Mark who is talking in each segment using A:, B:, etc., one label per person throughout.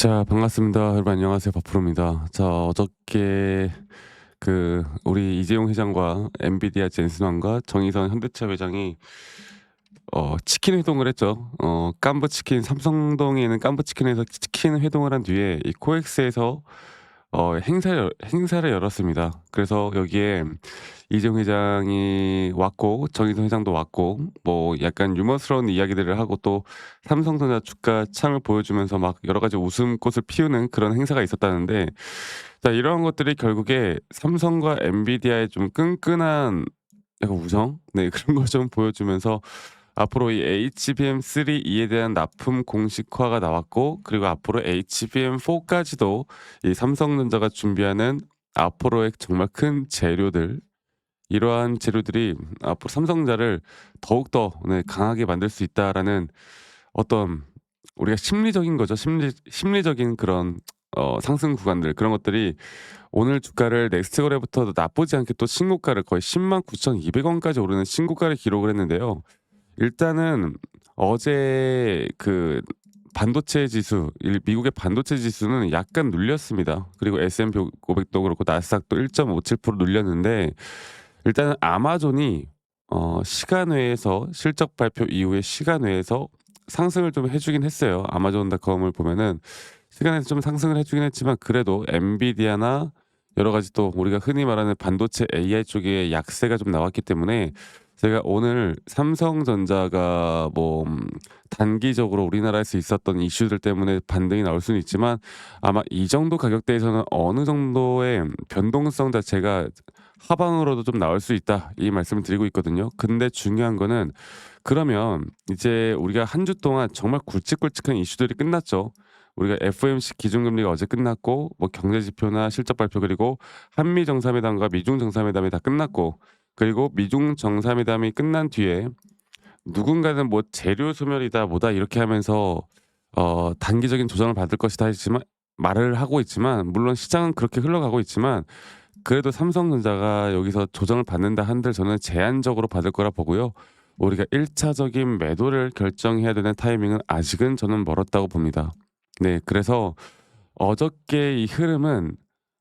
A: 자, 반갑습니다. 여러분 안녕하세요. 박프로입니다. 자, 어저께 우리 이재용 회장과 엔비디아 젠슨 왕과 정의선 현대차 회장이 치킨 회동을 했죠. 깐부치킨 삼성동에 있는 깐부치킨에서 치킨 회동을 한 뒤에 이 코엑스에서 행사를 열었습니다. 그래서 여기에 이재용 회장이 왔고 정의선 회장도 왔고 뭐 약간 유머스러운 이야기들을 하고 또 삼성전자 주가 창을 보여주면서 막 여러 가지 웃음꽃을 피우는 그런 행사가 있었다는데, 자, 이러한 것들이 결국에 삼성과 엔비디아의 좀 끈끈한 약간 우정? 네, 그런 걸 좀 보여주면서 앞으로 이 HBM3E에 대한 납품 공식화가 나왔고, 그리고 앞으로 HBM4까지도 이 삼성전자가 준비하는 앞으로의 정말 큰 재료들, 이러한 재료들이 앞으로 삼성전자를 더욱더 강하게 만들 수 있다라는 어떤, 우리가 심리적인 거죠. 심리적인 그런 상승 구간들, 그런 것들이 오늘 주가를 넥스트 거래부터 나쁘지 않게 또 신고가를 거의 109,200원까지 오르는 신고가를 기록을 했는데요. 일단은 어제 반도체 지수, 미국의 반도체 지수는 약간 눌렸습니다. 그리고 S&P 500도 그렇고 나스닥도 1.57% 눌렸는데, 일단은 아마존이 시간 외에서 실적 발표 이후에 시간 외에서 상승을 좀 해주긴 했어요. 아마존닷컴을 보면은 시간에서 좀 상승을 해주긴 했지만, 그래도 엔비디아나 여러 가지 또 우리가 흔히 말하는 반도체 AI 쪽에 약세가 좀 나왔기 때문에, 제가 오늘 삼성전자가 단기적으로 우리나라에서 있었던 이슈들 때문에 반등이 나올 수는 있지만, 아마 이 정도 가격대에서는 어느 정도의 변동성 자체가 하방으로도 좀 나올 수 있다, 이 말씀을 드리고 있거든요. 근데 중요한 거는, 그러면 이제 우리가 한 주 동안 정말 굵직굵직한 이슈들이 끝났죠. 우리가 FOMC 기준금리가 어제 끝났고, 뭐 경제 지표나 실적 발표, 그리고 한미 정상회담과 미중 정상회담이 다 끝났고, 그리고 미중 정상회담이 끝난 뒤에 누군가는 뭐 재료 소멸이다 뭐다 이렇게 하면서 단기적인 조정을 받을 것이다 했지만, 말을 하고 있지만, 물론 시장은 그렇게 흘러가고 있지만, 그래도 삼성전자가 여기서 조정을 받는다 한들 저는 제한적으로 받을 거라 보고요. 우리가 1차적인 매도를 결정해야 되는 타이밍은 아직은 저는 멀었다고 봅니다. 네, 그래서 어저께 이 흐름은,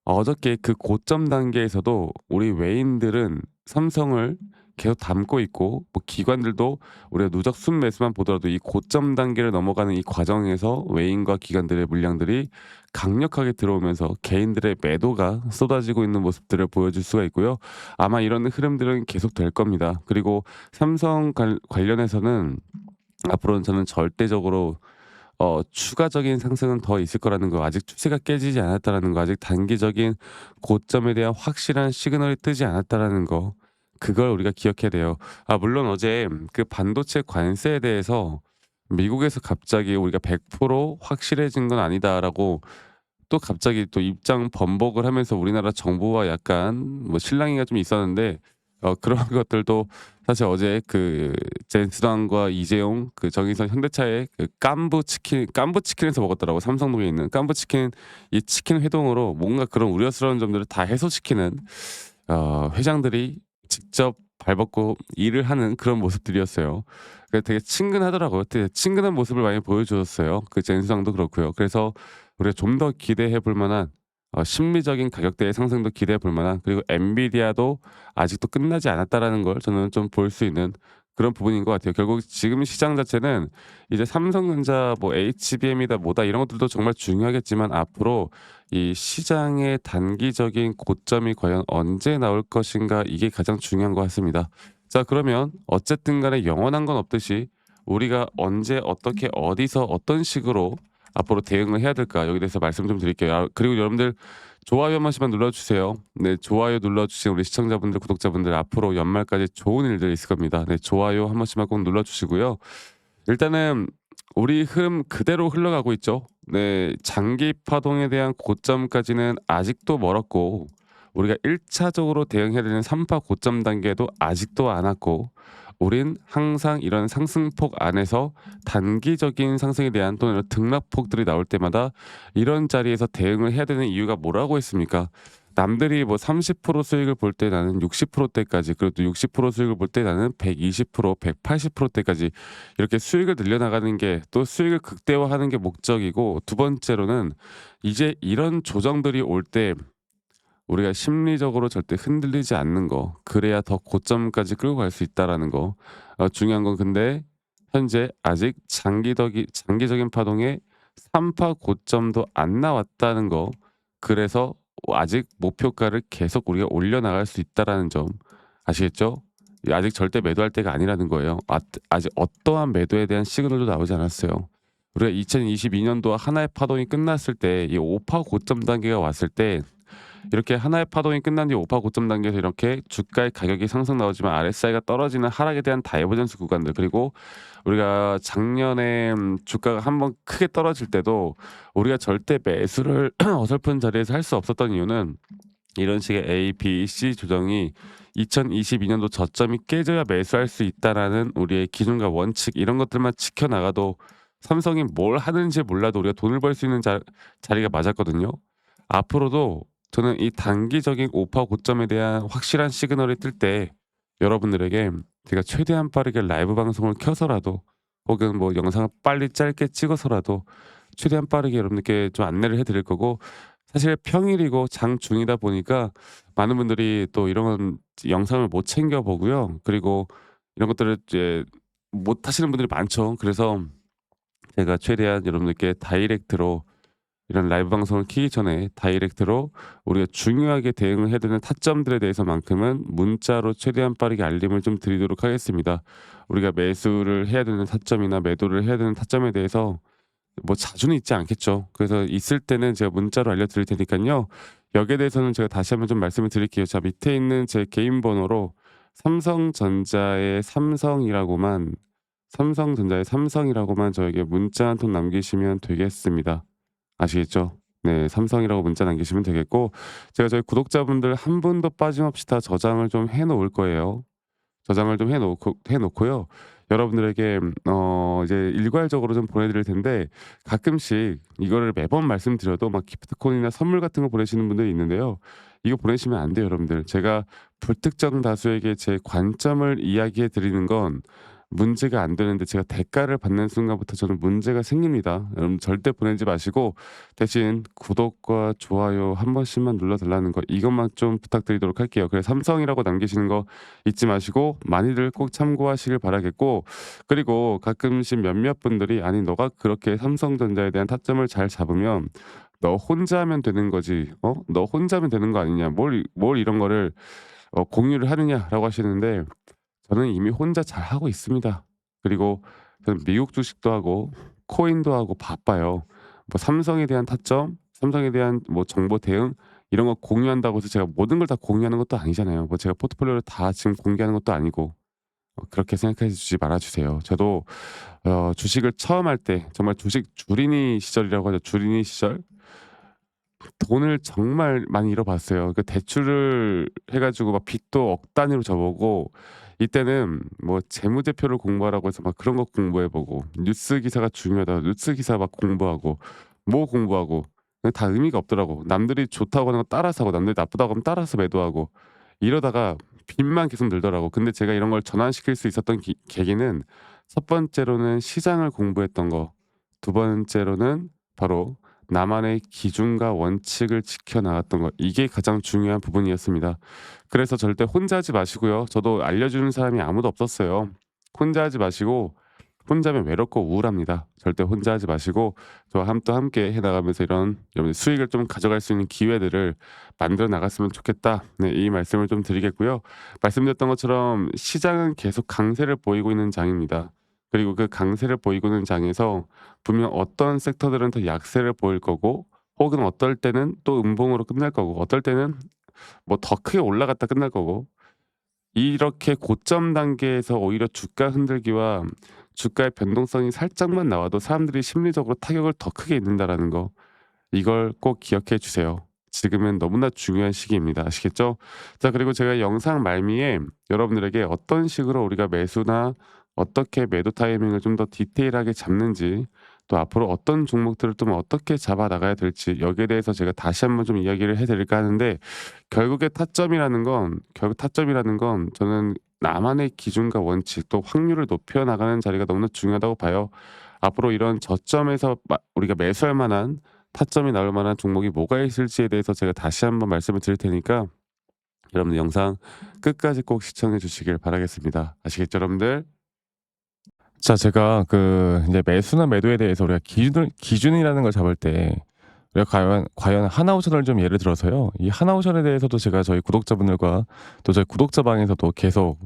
A: 어저께 그 고점 단계에서도 우리 외인들은 삼성을 계속 담고 있고, 뭐 기관들도 우리가 누적 순매수만 보더라도 이 고점 단계를 넘어가는 이 과정에서 외인과 기관들의 물량들이 강력하게 들어오면서 개인들의 매도가 쏟아지고 있는 모습들을 보여줄 수가 있고요. 아마 이런 흐름들은 계속될 겁니다. 그리고 삼성 관련해서는 앞으로는 저는 절대적으로 추가적인 상승은 더 있을 거라는 거, 아직 추세가 깨지지 않았다라는 거, 아직 단기적인 고점에 대한 확실한 시그널이 뜨지 않았다라는 거, 그걸 우리가 기억해야 돼요. 물론 어제 그 반도체 관세에 대해서 미국에서 갑자기 우리가 100% 확실해진 건 아니다라고 또 갑자기 또 입장 번복을 하면서 우리나라 정부와 약간 뭐 실랑이가 좀 있었는데, 그런 것들도 사실 어제 젠스랑과 이재용 정의선 현대차의 깐부치킨에서 먹었더라고. 삼성동에 있는 깐부치킨, 이 치킨 회동으로 뭔가 그런 우려스러운 점들을 다 해소시키는 회장들이 직접 발벗고 일을 하는 그런 모습들이었어요. 되게 친근하더라고요. 되게 친근한 모습을 많이 보여주었어요. 그 젠스랑도 그렇고요. 그래서 우리가 좀 더 기대해 볼 만한, 심리적인 가격대의 상승도 기대해 볼 만한, 그리고 엔비디아도 아직도 끝나지 않았다라는 걸 저는 좀 볼 수 있는 그런 부분인 것 같아요. 결국 지금 시장 자체는 이제 삼성전자 뭐 HBM이다 뭐다 이런 것들도 정말 중요하겠지만, 앞으로 이 시장의 단기적인 고점이 과연 언제 나올 것인가, 이게 가장 중요한 것 같습니다. 자, 그러면 어쨌든 간에 영원한 건 없듯이 우리가 언제 어떻게 어디서 어떤 식으로 앞으로 대응을 해야 될까, 여기 대해서 말씀 좀 드릴게요. 그리고 여러분들 좋아요 한 번씩만 눌러주세요. 네, 좋아요 눌러주신 우리 시청자분들, 구독자분들, 앞으로 연말까지 좋은 일들이 있을 겁니다. 네, 좋아요 한 번씩만 꼭 눌러주시고요. 일단은 우리 흐름 그대로 흘러가고 있죠. 네, 장기 파동에 대한 고점까지는 아직도 멀었고, 우리가 1차적으로 대응해야 되는 3파 고점 단계도 아직도 안 왔고, 우린 항상 이런 상승폭 안에서 단기적인 상승에 대한 또는 이런 등락폭들이 나올 때마다 이런 자리에서 대응을 해야 되는 이유가 뭐라고 했습니까? 남들이 뭐 30% 수익을 볼 때 나는 60% 대까지, 그리고 또 60% 수익을 볼 때 나는 120% 180% 대까지 이렇게 수익을 늘려나가는 게, 또 수익을 극대화하는 게 목적이고, 두 번째로는 이제 이런 조정들이 올 때 우리가 심리적으로 절대 흔들리지 않는 거, 그래야 더 고점까지 끌고 갈 수 있다라는 거. 중요한 건 근데 현재 아직 장기적인 파동의 3파 고점도 안 나왔다는 거. 그래서 아직 목표가를 계속 우리가 올려나갈 수 있다라는 점 아시겠죠? 아직 절대 매도할 때가 아니라는 거예요. 아직 어떠한 매도에 대한 시그널도 나오지 않았어요. 우리가 2022년도 하나의 파동이 끝났을 때, 이 5파 고점 단계가 왔을 때, 이렇게 하나의 파동이 끝난 뒤 5파 고점 단계에서 이렇게 주가의 가격이 상승 나오지만 RSI가 떨어지는 하락에 대한 다이버전스 구간들, 그리고 우리가 작년에 주가가 한번 크게 떨어질 때도 우리가 절대 매수를 어설픈 자리에서 할 수 없었던 이유는, 이런 식의 A, B, C 조정이 2022년도 저점이 깨져야 매수할 수 있다라는 우리의 기준과 원칙, 이런 것들만 지켜나가도 삼성이 뭘 하는지 몰라도 우리가 돈을 벌 수 있는 자리가 맞았거든요. 앞으로도 저는 이 단기적인 오파 고점에 대한 확실한 시그널이 뜰 때 여러분들에게 제가 최대한 빠르게 라이브 방송을 켜서라도, 혹은 뭐 영상을 빨리 짧게 찍어서라도 최대한 빠르게 여러분들께 좀 안내를 해 드릴 거고, 사실 평일이고 장중이다 보니까 많은 분들이 또 이런 영상을 못 챙겨 보고요. 그리고 이런 것들을 이제 못 하시는 분들이 많죠. 그래서 제가 최대한 여러분들께 다이렉트로, 이런 라이브 방송을 키기 전에 다이렉트로 우리가 중요하게 대응을 해야 되는 타점들에 대해서만큼은 문자로 최대한 빠르게 알림을 좀 드리도록 하겠습니다. 우리가 매수를 해야 되는 타점이나 매도를 해야 되는 타점에 대해서 뭐 자주는 있지 않겠죠. 그래서 있을 때는 제가 문자로 알려드릴 테니까요. 여기에 대해서는 제가 다시 한번 좀 말씀을 드릴게요. 자, 밑에 있는 제 개인 번호로 삼성전자의 삼성이라고만 삼성전자의 삼성이라고만 저에게 문자 한 통 남기시면 되겠습니다. 아시겠죠? 네, 삼성이라고 문자 남기시면 되겠고, 제가 저희 구독자분들 한 분도 빠짐없이 다 저장을 좀 해 놓을 거예요. 저장을 좀 해 놓고요. 여러분들에게 이제 일괄적으로 좀 보내 드릴 텐데, 가끔씩 이거를 매번 말씀드려도 막 기프트콘이나 선물 같은 거 보내시는 분들이 있는데요. 이거 보내시면 안 돼요, 여러분들. 제가 불특정 다수에게 제 관점을 이야기해 드리는 건 문제가 안 되는데, 제가 대가를 받는 순간부터 저는 문제가 생깁니다. 여러분 절대 보내지 마시고, 대신 구독과 좋아요 한 번씩만 눌러 달라는 거, 이것만 좀 부탁드리도록 할게요. 그래서 삼성이라고 남기시는 거 잊지 마시고 많이들 꼭 참고하시길 바라겠고, 그리고 가끔씩 몇몇 분들이 "아니 너가 그렇게 삼성전자에 대한 타점을 잘 잡으면 너 혼자 하면 되는 거지. 너 혼자 하면 되는 거 아니냐. 뭘 이런 거를 공유를 하느냐."라고 하시는데, 저는 이미 혼자 잘하고 있습니다. 그리고 저는 미국 주식도 하고 코인도 하고 바빠요. 뭐 삼성에 대한 타점, 삼성에 대한 뭐 정보 대응, 이런 거 공유한다고 해서 제가 모든 걸 다 공유하는 것도 아니잖아요. 뭐 제가 포트폴리오를 다 지금 공개하는 것도 아니고. 그렇게 생각해 주지 말아 주세요. 저도 주식을 처음 할 때, 정말 주식 주린이 시절이라고 하죠. 주린이 시절 돈을 정말 많이 잃어봤어요. 그 대출을 해 가지고 막 빚도 억 단위로 져보고, 이때는 뭐 재무제표를 공부하라고 해서 막 그런 거 공부해 보고, 뉴스 기사가 중요하다 뉴스 기사 막 공부하고, 뭐 공부하고, 다 의미가 없더라고. 남들이 좋다고 하는 거 따라서 하고, 남들이 나쁘다고 하면 따라서 매도하고, 이러다가 빚만 계속 늘더라고. 근데 제가 이런 걸 전환시킬 수 있었던 계기는, 첫 번째로는 시장을 공부했던 거, 두 번째로는 바로 나만의 기준과 원칙을 지켜 나갔던 것, 이게 가장 중요한 부분이었습니다. 그래서 절대 혼자 하지 마시고요. 저도 알려주는 사람이 아무도 없었어요. 혼자 하지 마시고, 혼자면 외롭고 우울합니다. 절대 혼자 하지 마시고 저와 또 함께 해 나가면서 이런 여러분들 수익을 좀 가져갈 수 있는 기회들을 만들어 나갔으면 좋겠다. 네, 이 말씀을 좀 드리겠고요. 말씀드렸던 것처럼 시장은 계속 강세를 보이고 있는 장입니다. 그리고 그 강세를 보이고 있는 장에서 분명 어떤 섹터들은 더 약세를 보일 거고, 혹은 어떨 때는 또 음봉으로 끝날 거고, 어떨 때는 뭐 더 크게 올라갔다 끝날 거고, 이렇게 고점 단계에서 오히려 주가 흔들기와 주가의 변동성이 살짝만 나와도 사람들이 심리적으로 타격을 더 크게 입는다라는 거, 이걸 꼭 기억해 주세요. 지금은 너무나 중요한 시기입니다. 아시겠죠? 자, 그리고 제가 영상 말미에 여러분들에게 어떤 식으로 우리가 매수나 어떻게 매도 타이밍을 좀 더 디테일하게 잡는지, 또 앞으로 어떤 종목들을 좀 어떻게 잡아 나가야 될지 여기에 대해서 제가 다시 한번 좀 이야기를 해 드릴까 하는데 결국 타점이라는 건 저는 나만의 기준과 원칙 또 확률을 높여 나가는 자리가 너무나 중요하다고 봐요. 앞으로 이런 저점에서 우리가 매수할 만한 타점이 나올 만한 종목이 뭐가 있을지에 대해서 제가 다시 한번 말씀을 드릴 테니까 여러분들 영상 끝까지 꼭 시청해 주시길 바라겠습니다. 아시겠죠, 여러분들? 자, 제가 이제 매수나 매도에 대해서 우리가 기준이라는 걸 잡을 때 우리가 과연 하나오션을 좀 예를 들어서요. 이 하나오션에 대해서도 제가 저희 구독자분들과 또 저희 구독자방에서도 계속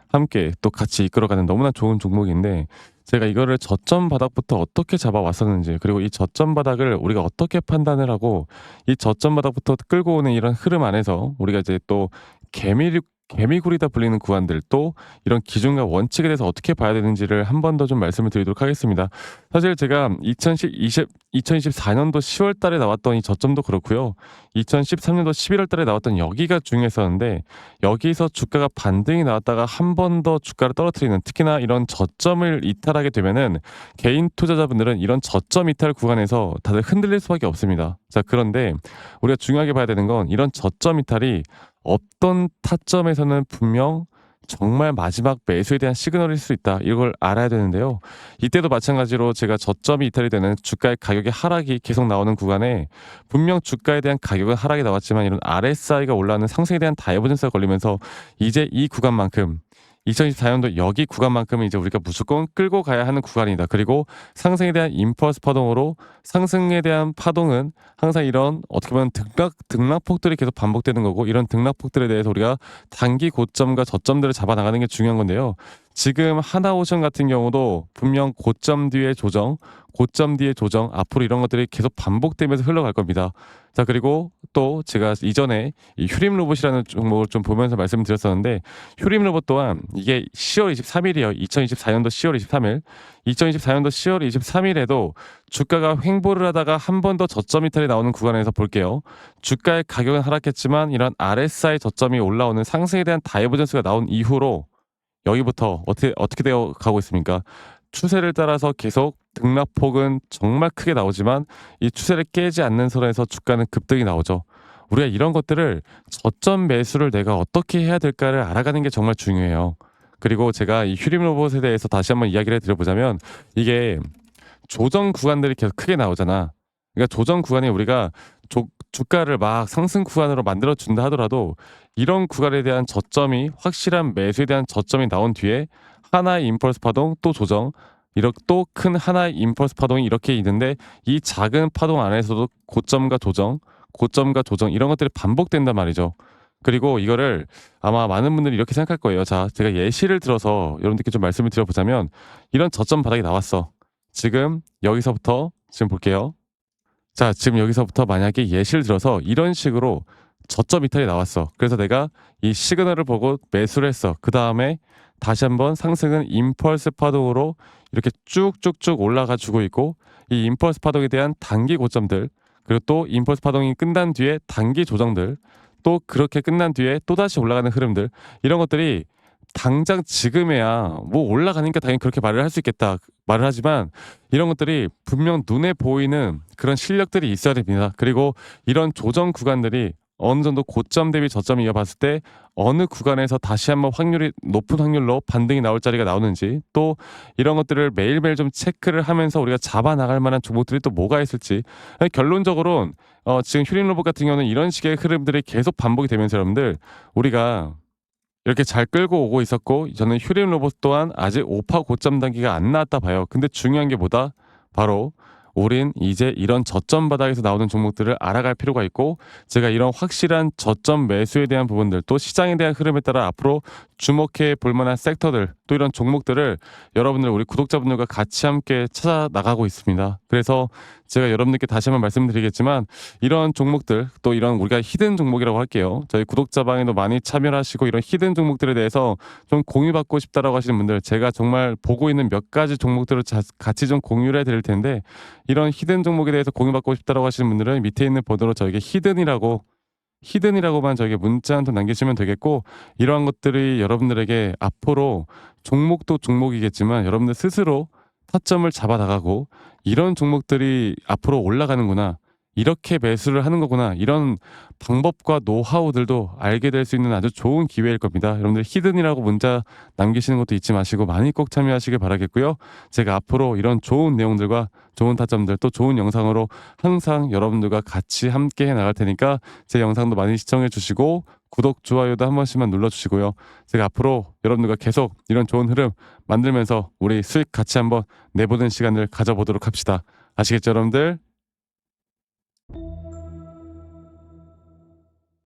A: 함께 또 같이 이끌어가는 너무나 좋은 종목인데, 제가 이거를 저점 바닥부터 어떻게 잡아왔었는지, 그리고 이 저점 바닥을 우리가 어떻게 판단을 하고 이 저점 바닥부터 끌고 오는 이런 흐름 안에서 우리가 이제 또 개미굴이다 불리는 구간들, 또 이런 기준과 원칙에 대해서 어떻게 봐야 되는지를 한 번 더 좀 말씀을 드리도록 하겠습니다. 사실 제가 2024년도 10월 달에 나왔던 이 저점도 그렇고요. 2013년도 11월 달에 나왔던 여기가 중요했었는데, 여기서 주가가 반등이 나왔다가 한 번 더 주가를 떨어뜨리는, 특히나 이런 저점을 이탈하게 되면은 개인 투자자분들은 이런 저점 이탈 구간에서 다들 흔들릴 수밖에 없습니다. 자, 그런데 우리가 중요하게 봐야 되는 건 이런 저점 이탈이 어떤 타점에서는 분명 정말 마지막 매수에 대한 시그널일 수 있다, 이걸 알아야 되는데요. 이때도 마찬가지로 제가 저점이 이탈이 되는 주가의 가격의 하락이 계속 나오는 구간에 분명 주가에 대한 가격은 하락이 나왔지만 이런 RSI가 올라가는 상승에 대한 다이버전스가 걸리면서 이제 이 구간만큼, 2024년도 여기 구간만큼은 이제 우리가 무조건 끌고 가야 하는 구간이다. 그리고 상승에 대한 임펄스 파동으로, 상승에 대한 파동은 항상 이런 어떻게 보면 등락폭들이 계속 반복되는 거고, 이런 등락폭들에 대해서 우리가 단기 고점과 저점들을 잡아 나가는 게 중요한 건데요. 지금 하나오션 같은 경우도 분명 고점 뒤에 조정, 고점 뒤에 조정, 앞으로 이런 것들이 계속 반복되면서 흘러갈 겁니다. 자, 그리고 또 제가 이전에 이 휴림 로봇이라는 종목을 좀 보면서 말씀드렸었는데, 휴림 로봇 또한 이게 10월 23일이에요. 2024년도 10월 23일. 2024년도 10월 23일에도 주가가 횡보를 하다가 한 번 더 저점 이탈이 나오는 구간에서 볼게요. 주가의 가격은 하락했지만 이런 RSI 저점이 올라오는 상승에 대한 다이버전스가 나온 이후로 여기부터 어떻게 되어 가고 있습니까? 추세를 따라서 계속 등락폭은 정말 크게 나오지만 이 추세를 깨지 않는 선에서 주가는 급등이 나오죠. 우리가 이런 것들을 저점 매수를 내가 어떻게 해야 될까를 알아가는 게 정말 중요해요. 그리고 제가 이 휴림 로봇에 대해서 다시 한번 이야기를 드려보자면, 이게 조정 구간들이 계속 크게 나오잖아. 그러니까 조정 구간에 우리가 주가를 막 상승 구간으로 만들어 준다 하더라도 이런 구간에 대한 저점이, 확실한 매수에 대한 저점이 나온 뒤에 하나의 임펄스 파동, 또 조정, 이렇게 또 큰 하나의 임펄스 파동이 이렇게 있는데, 이 작은 파동 안에서도 고점과 조정, 고점과 조정, 이런 것들이 반복된단 말이죠. 그리고 이거를 아마 많은 분들이 이렇게 생각할 거예요. 자, 제가 예시를 들어서 여러분들께 좀 말씀을 드려보자면, 이런 저점 바닥이 나왔어. 지금 여기서부터 지금 볼게요. 자, 지금 여기서부터 만약에 예시를 들어서 이런 식으로 저점 이탈이 나왔어. 그래서 내가 이 시그널을 보고 매수를 했어. 그 다음에 다시 한번 상승은 임펄스 파동으로 이렇게 쭉쭉쭉 올라가 주고 있고, 이 임펄스 파동에 대한 단기 고점들, 그리고 또 임펄스 파동이 끝난 뒤에 단기 조정들, 또 그렇게 끝난 뒤에 또다시 올라가는 흐름들, 이런 것들이 당장 지금에야 뭐 올라가니까 당연히 그렇게 말을 할 수 있겠다 말을 하지만, 이런 것들이 분명 눈에 보이는 그런 실력들이 있어야 됩니다. 그리고 이런 조정 구간들이 어느 정도 고점 대비 저점을 이어봤을 때 어느 구간에서 다시 한번 높은 확률로 반등이 나올 자리가 나오는지, 또 이런 것들을 매일매일 좀 체크를 하면서 우리가 잡아 나갈 만한 종목들이 또 뭐가 있을지. 결론적으로 지금 휴림 로봇 같은 경우는 이런 식의 흐름들이 계속 반복이 되면서 여러분들, 우리가 이렇게 잘 끌고 오고 있었고, 저는 휴림 로봇 또한 아직 5파 고점 단계가 안 나왔다 봐요. 근데 중요한 게 뭐다? 바로 우린 이제 이런 저점 바닥에서 나오는 종목들을 알아갈 필요가 있고, 제가 이런 확실한 저점 매수에 대한 부분들, 또 시장에 대한 흐름에 따라 앞으로 주목해 볼 만한 섹터들, 또 이런 종목들을 여러분들, 우리 구독자분들과 같이 함께 찾아 나가고 있습니다. 그래서 제가 여러분들께 다시 한번 말씀드리겠지만, 이런 종목들, 또 이런 우리가 히든 종목이라고 할게요. 저희 구독자방에도 많이 참여를 하시고 이런 히든 종목들에 대해서 좀 공유받고 싶다라고 하시는 분들, 제가 정말 보고 있는 몇 가지 종목들을 같이 좀 공유를 해드릴 텐데, 이런 히든 종목에 대해서 공유받고 싶다라고 하시는 분들은 밑에 있는 번호로 저에게 히든이라고만 저에게 문자 한 통 남기시면 되겠고, 이러한 것들이 여러분들에게 앞으로 종목도 종목이겠지만 여러분들 스스로 타점을 잡아 나가고
B: 이런 종목들이 앞으로 올라가는구나. 이렇게 매수를 하는 거구나. 이런 방법과 노하우들도 알게 될 수 있는 아주 좋은 기회일 겁니다. 여러분들 히든이라고 문자 남기시는 것도 잊지 마시고 많이 꼭 참여하시길 바라겠고요. 제가 앞으로 이런 좋은 내용들과 좋은 타점들 또 좋은 영상으로 항상 여러분들과 같이 함께 해 나갈 테니까 제 영상도 많이 시청해 주시고 구독, 좋아요도 한 번씩만 눌러주시고요. 제가 앞으로 여러분들과 계속 이런 좋은 흐름 만들면서 우리 수익 같이 한번 내보는 시간을 가져보도록 합시다. 아시겠죠, 여러분들?